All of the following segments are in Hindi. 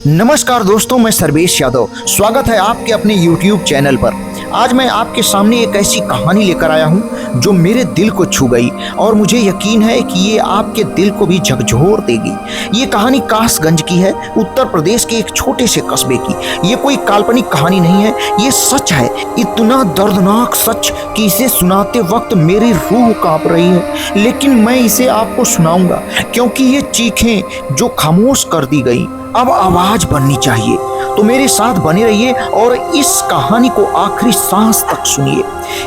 नमस्कार दोस्तों, मैं सर्वेश यादव। स्वागत है आपके अपने YouTube चैनल पर। आज मैं आपके सामने एक ऐसी कहानी लेकर आया हूं जो मेरे दिल को छू गई और मुझे यकीन है कि ये आपके दिल को भी झकझोर देगी। ये कहानी कासगंज की है, उत्तर प्रदेश के एक छोटे से कस्बे की। ये कोई काल्पनिक कहानी नहीं है, ये सच है। इतना दर्दनाक सच कि इसे सुनाते वक्त मेरी रूह कांप रही है, लेकिन मैं इसे आपको सुनाऊंगा क्योंकि ये चीखें जो खामोश कर दी गई अब आवाज बननी चाहिए। तो मेरे साथ बने रहिए और इस कहानी को आखिरी सांस तक सुनिए,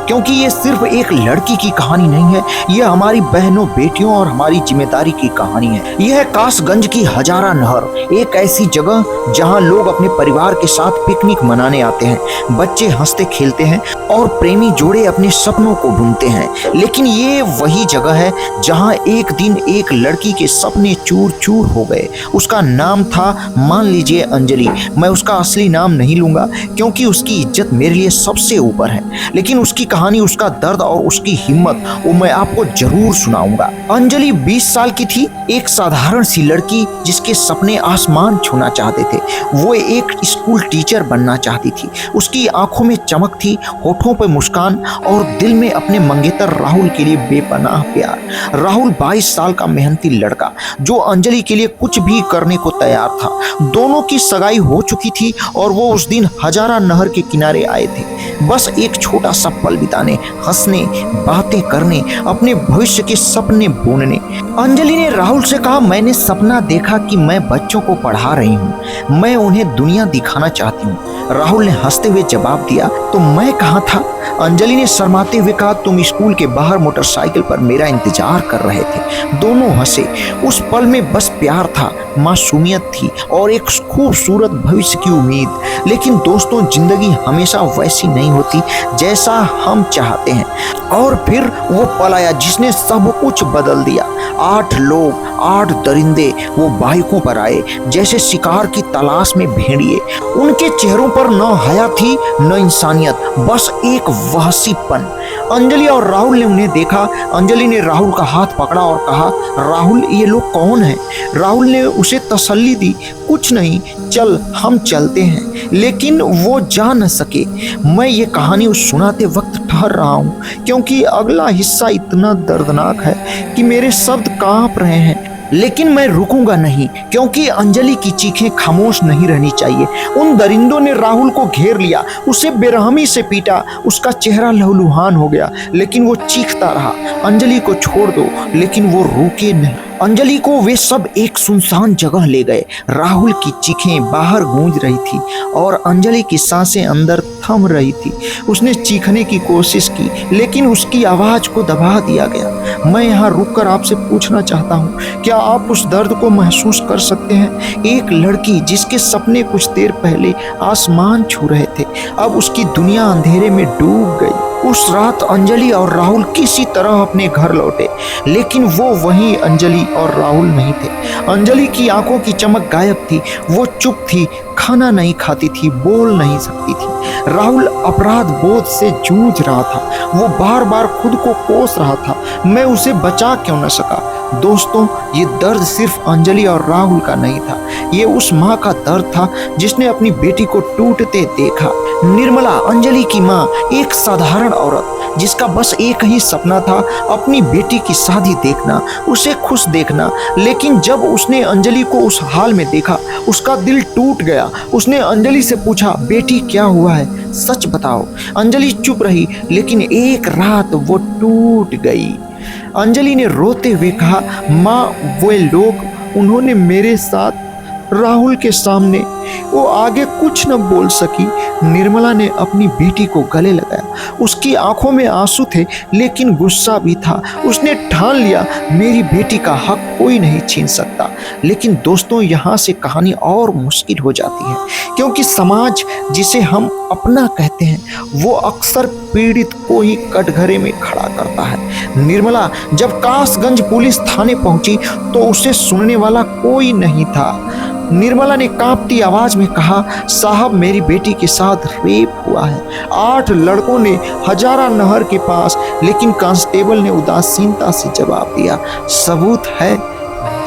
क्योंकि ये सिर्फ एक लड़की की कहानी नहीं है, ये हमारी बहनों, बेटियों और हमारी जिम्मेदारी की कहानी है। यह है कासगंज की हजारा नहर, एक ऐसी जगह जहां लोग अपने परिवार के साथ पिकनिक मनाने आते हैं, बच्चे हंसते खेलते हैं और प्रेमी जोड़े अपने सपनों को बुनते हैं। लेकिन ये वही जगह है जहां एक दिन एक लड़की के सपने चूर चूर हो गए। उसका नाम था, मान लीजिए, अंजलि। मैं उसका असली नाम नहीं लूंगा क्योंकि उसकी इज्जत मेरे लिए सबसे ऊपर है, लेकिन उसकी कहानी, उसका दर्द और उसकी हिम्मत वो मैं आपको जरूर सुनाऊंगा। अंजलि 20 साल की थी, एक साधारण सी लड़की जिसके सपने आसमान छूना चाहते थे। वो एक स्कूल टीचर बनना चाहती थी। उसकी आंखों में चमक थी, होठों पर मुस्कान और दिल में अपने मंगेतर राहुल के लिए बेपनाह प्यार। राहुल 22 साल का मेहनती लड़का जो अंजलि के लिए कुछ भी करने को तैयार था। दोनों की सगाई हो चुकी थी और वो उस दिन हजारा नहर के किनारे आए थे, बस एक छोटा सा पल बिताने, हंसने, बातें करने, अपने भविष्य के सपने बुनने। अंजलि ने राहुल से कहा, मैंने सपना देखा कि मैं बच्चों को पढ़ा रही हूँ, मैं उन्हें दुनिया दिखाना चाहती हूँ। राहुल ने हंसते हुए जवाब दिया, तो मैं कहाँ था? अंजलि ने शर्माते हुए कहा, तुम स्कूल के बाहर मोटरसाइकिल पर मेरा इंतजार कर रहे थे। दोनों हंसे। उस पल में बस प्यार था, मासूमियत थी और एक खूबसूरत भविष्य की उम्मीद। लेकिन दोस्तों, जिंदगी हमेशा वैसी नहीं होती जैसा हम चाहते हैं। और फिर वो पल आया जिसने सब कुछ बदल दिया। 8 लोग, 8 दरिंदे वो बाइकों पर आए जैसे शिकार की तलाश में भेड़िए। उनके चेहरों पर न हया थी न इंसानियत, बस एक वहशीपन। अंजलि और राहुल ने उन्हें देखा। अंजलि ने राहुल का हाथ पकड़ा और कहा, राहुल, ये लोग कौन हैं? राहुल ने उसे तसल्ली दी, कुछ नहीं, चल हम चलते हैं। लेकिन वो जा न सके। मैं ये कहानी सुनाते वक्त ठहर रहा हूँ क्योंकि अगला हिस्सा इतना दर्दनाक है कि मेरे शब्द कांप रहे हैं। लेकिन मैं रुकूंगा नहीं क्योंकि अंजलि की चीखें खामोश नहीं रहनी चाहिए। उन दरिंदों ने राहुल को घेर लिया, उसे बेरहमी से पीटा। उसका चेहरा लहूलुहान हो गया, लेकिन वो चीखता रहा, अंजलि को छोड़ दो। लेकिन वो रुके नहीं। अंजलि को वे सब एक सुनसान जगह ले गए। राहुल की चीखें बाहर गूंज रही थी और अंजलि की सांसें अंदर थम रही थी। उसने चीखने की कोशिश की, लेकिन उसकी आवाज को दबा दिया गया। मैं यहाँ रुककर आपसे पूछना चाहता हूँ, क्या आप उस दर्द को महसूस कर सकते हैं? एक लड़की जिसके सपने कुछ देर पहले आसमान छू रहे थे, अब उसकी दुनिया अंधेरे में डूब गई। उस रात अंजलि और राहुल किसी तरह अपने घर लौटे, लेकिन वो वही अंजलि और राहुल नहीं थे। अंजलि की आंखों की चमक गायब थी, वो चुप थी, खाना नहीं खाती थी, बोल नहीं सकती थी। राहुल अपराध बोध से जूझ रहा था, वो बार बार खुद को कोस रहा था, मैं उसे बचा क्यों न सका? दोस्तों, ये दर्द सिर्फ अंजलि और राहुल का नहीं था, ये उस माँ का दर्द था जिसने अपनी बेटी को टूटते देखा। निर्मला, अंजलि की माँ, एक साधारण औरत जिसका बस एक ही सपना था, अपनी बेटी की शादी देखना, उसे खुश देखना। लेकिन जब उसने अंजलि को उस हाल में देखा, उसका दिल टूट गया। उसने अंजलि से पूछा, बेटी क्या हुआ है, सच बताओ। अंजलि चुप रही, लेकिन एक रात वो टूट गई। अंजलि ने रोते हुए कहा, माँ, वे लोग, उन्होंने मेरे साथ राहुल के सामने। वो आगे कुछ न बोल सकी। निर्मला ने अपनी बेटी को गले लगाया। उसकी आंखों में आंसू थे, लेकिन गुस्सा भी था। उसने ठान लिया, मेरी बेटी का हक कोई नहीं छीन सकता। लेकिन दोस्तों, यहाँ से कहानी और मुश्किल हो जाती है, क्योंकि समाज जिसे हम अपना कहते हैं, वो अक्सर पीड़ित को ही कटघरे में खड़ा करता है। निर्मला जब कासगंज पुलिस थाने पहुंची तो उसे सुनने वाला कोई नहीं था। निर्मला ने कांपती आवाज में कहा, साहब, मेरी बेटी के साथ रेप हुआ है। 8 लड़कों ने हजारा नहर के पास। लेकिन कांस्टेबल ने उदासीनता से जवाब दिया, सबूत है,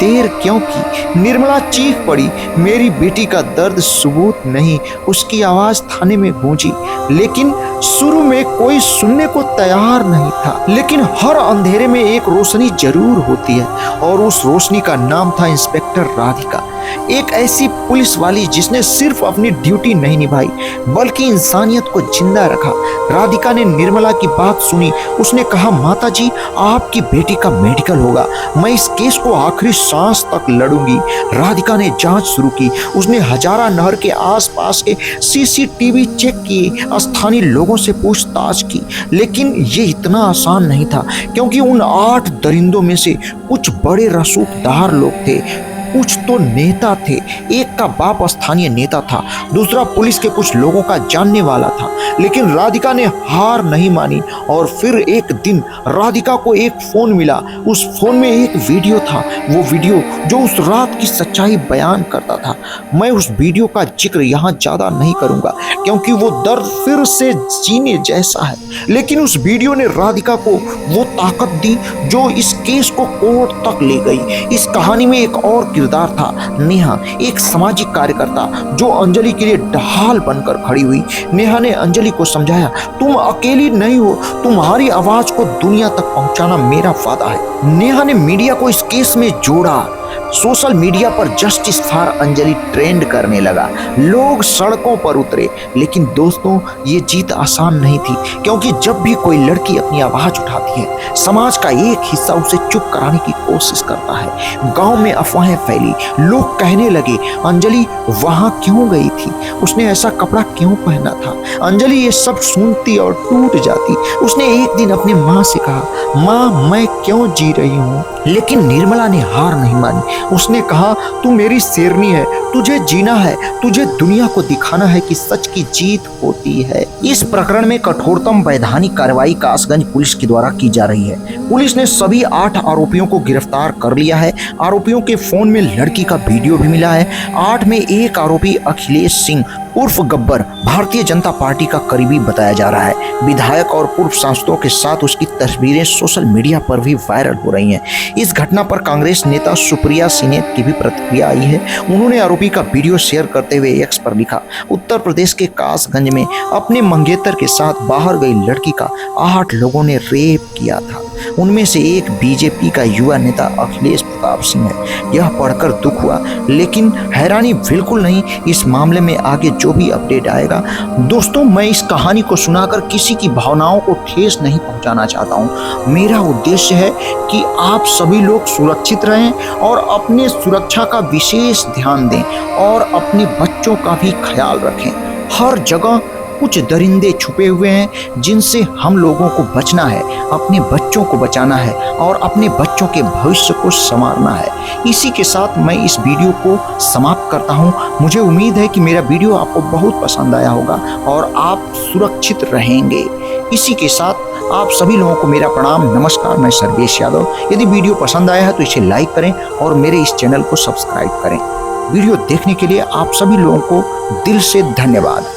देर क्यों की? निर्मला चीख पड़ी, मेरी बेटी का दर्द सबूत नहीं। उसकी आवाज थाने में गूंजी, लेकिन शुरू में कोई सुनने को तैयार नहीं था। लेकिन हर अंधेरे में एक रोशनी जरूर होती है, और उस रोशनी का नाम था इंस्पेक्टर राधिका। एक ऐसी पुलिस वाली जिसने सिर्फ अपनी ड्यूटी नहीं निभाई बल्कि इंसानियत को जिंदा रखा। राधिका ने निर्मला की बात सुनी। उसने कहा, माता जी, आपकी बेटी का मेडिकल होगा, मैं इस केस को आखिरी सांस तक लड़ूंगी। राधिका ने जांच शुरू की। उसने हजारा नहर के आसपास के सीसीटीवी चेक किए, स्थानीय लोगों से पूछताछ की, लेकिन ये इतना आसान नहीं था, क्योंकि उन 8 दरिंदों में से कुछ बड़े रसूखदार लोग थे, कुछ तो नेता थे। एक का बाप स्थानीय नेता था, दूसरा पुलिस के कुछ लोगों का जानने वाला था। लेकिन राधिका ने हार नहीं मानी, और फिर एक दिन राधिका को एक फोन मिला। उस फोन में एक वीडियो था, वो वीडियो जो उस रात की सच्चाई बयान करता था। मैं उस वीडियो का जिक्र यहाँ ज्यादा नहीं करूंगा, क्योंकि वो दर्द फिर से जीने जैसा है। लेकिन उस वीडियो ने राधिका को वो ताकत दी जो इस केस को कोर्ट तक ले गई। इस कहानी में एक और किरदार था, नेहा, एक सामाजिक कार्यकर्ता जो अंजलि के लिए ढाल बनकर खड़ी हुई। नेहा ने अंजलि को समझाया, तुम अकेली नहीं हो, तुम्हारी आवाज को दुनिया तक पहुंचाना मेरा वादा है। नेहा ने मीडिया को इस केस में जोड़ा। सोशल मीडिया पर जस्टिस फॉर अंजलि ट्रेंड करने लगा, लोग सड़कों पर उतरे। लेकिन दोस्तों, ये जीत आसान नहीं थी, क्योंकि जब भी कोई लड़की अपनी आवाज उठाती है, समाज का एक हिस्सा उसे चुप कराने की कोशिश करता है। गांव में अफवाहें फैली, लोग कहने लगे, अंजलि वहां क्यों गई थी, उसने ऐसा कपड़ा क्यों पहना था। अंजलि ये सब सुनती और टूट जाती। उसने एक दिन अपनी माँ से कहा, माँ, मैं क्यों जी रही हूँ? लेकिन निर्मला ने हार नहीं मानी। उसने कहा, तू मेरी शेरनी है, तुझे जीना है, तुझे दुनिया को दिखाना है कि सच की जीत होती है। इस प्रकरण में कठोरतम वैधानिक कार्रवाई कासगंज पुलिस के द्वारा की जा रही है। पुलिस ने सभी 8 आरोपियों को गिरफ्तार कर लिया है। आरोपियों के फोन में लड़की का वीडियो भी मिला है। 8 में एक आरोपी अखिलेश सिंह उर्फ गब्बर भारतीय जनता पार्टी का करीबी बताया जा रहा है। विधायक और पूर्व सांसदों के साथ उसकी तस्वीरें सोशल मीडिया पर भी वायरल हो रही हैं। इस घटना पर कांग्रेस नेता सुप्रिया सिन्हा की भी प्रतिक्रिया आई है। उन्होंने आरोपी का वीडियो शेयर करते हुए एक्स पर लिखा, उत्तर प्रदेश के कासगंज में अपने मंगेतर के साथ बाहर गई लड़की का 8 लोगों ने रेप किया था। उनमें से एक बीजेपी का युवा नेता अखिलेश प्रताप सिंह है। यह पढ़कर दुख हुआ, लेकिन हैरानी बिल्कुल नहीं। इस मामले में आगे जो भी अपडेट आएगा, दोस्तों, मैं इस कहानी को सुनाकर किसी की भावनाओं को ठेस नहीं पहुंचाना चाहता हूं। मेरा उद्देश्य है कि आप सभी लोग सुरक्षित रहें और अपने सुरक्षा का विशेष ध्यान दें, और अपने बच्चों का भी ख्याल रखें। हर जगह कुछ दरिंदे छुपे हुए हैं जिनसे हम लोगों को बचना है, अपने बच्चों को बचाना है और अपने बच्चों के भविष्य को संवारना है। इसी के साथ मैं इस वीडियो को समाप्त करता हूं। मुझे उम्मीद है कि मेरा वीडियो आपको बहुत पसंद आया होगा और आप सुरक्षित रहेंगे। इसी के साथ आप सभी लोगों को मेरा प्रणाम, नमस्कार। मैं सर्वेश यादव। यदि वीडियो पसंद आया है तो इसे लाइक करें और मेरे इस चैनल को सब्सक्राइब करें। वीडियो देखने के लिए आप सभी लोगों को दिल से धन्यवाद।